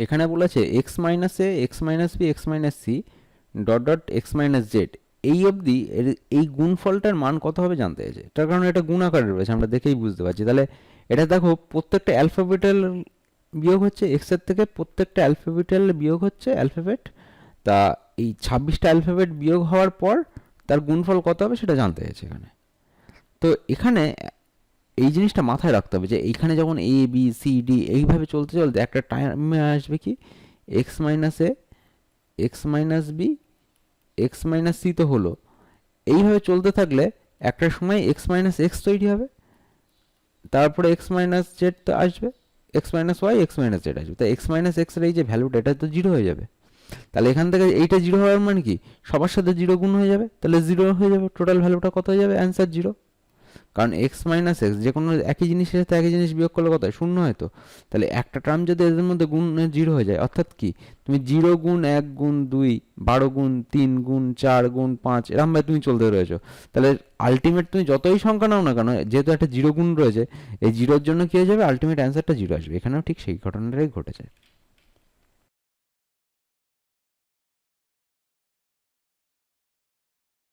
এখানে বলেছে x minus a, x minus b, x minus c dot dot x minus z, এই অবধি এই গুণফলটার মান কত হবে জানতে চাইছে। তার কারণ এটা গুণ আকারে রয়েছে, আমরা দেখেই বুঝতে পারছি। তাহলে এটা দেখো প্রত্যেকটা অ্যালফাবেটাল বিয়োগ হচ্ছে, এক্সের থেকে প্রত্যেকটা অ্যালফাবেটাল বিয়োগ হচ্ছে অ্যালফাবেট। তা এই 26টা অ্যালফাবেট বিয়োগ হওয়ার পর তার গুণফল কত হবে সেটা জানতে চাইছে এখানে। তো এখানে এই জিনিসটা মাথায় রাখতে হবে যে এইখানে যখন এ বি সি ডি এইভাবে চলতে চলতে একটা টাইমে আসবে কি x minus a, x minus b, x minus c তো হলো, এইভাবে চলতে থাকলে একটা সময় এক্স মাইনাস এক্স তৈরি হবে, তারপরে এক্স মাইনাস জেড তো আসবে, X minus Y, X minus Z আসবে। তাই এক্স মাইনাস এক্সের এই যে ভ্যালুটা এটা তো জিরো হয়ে যাবে। তাহলে এখান থেকে এইটা জিরো হওয়ার মানে কি সবার সাথে জিরো গুণ হয়ে যাবে, তাহলে জিরো হয়ে যাবে, টোটাল ভ্যালুটা কত হয়ে যাবে, অ্যান্সার জিরো। কারণ এক্স মাইনাস এক্স যে কোনো একই জিনিসের সাথে একই জিনিস বিয়োগ করলে কত হয়, শূন্য হয়। তো তাহলে একটা টার্ম যদি এদের মধ্যে গুণ জিরো হয়ে যায়, অর্থাৎ কি তুমি জিরো গুণ এক গুণ দুই, 12 গুণ 3 গুণ 4 গুণ 5 এরকমভাবে তুমি চলতে রয়েছো, তাহলে আলটিমেট তুমি যতই সংখ্যা নাও না কেন যেহেতু একটা জিরো গুণ রয়েছে, এই জিরোর জন্য কি হয়ে যাবে, আলটিমেট অ্যান্সারটা জিরো আসবে। এখানেও ঠিক সেই ঘটনাটাই ঘটেছে।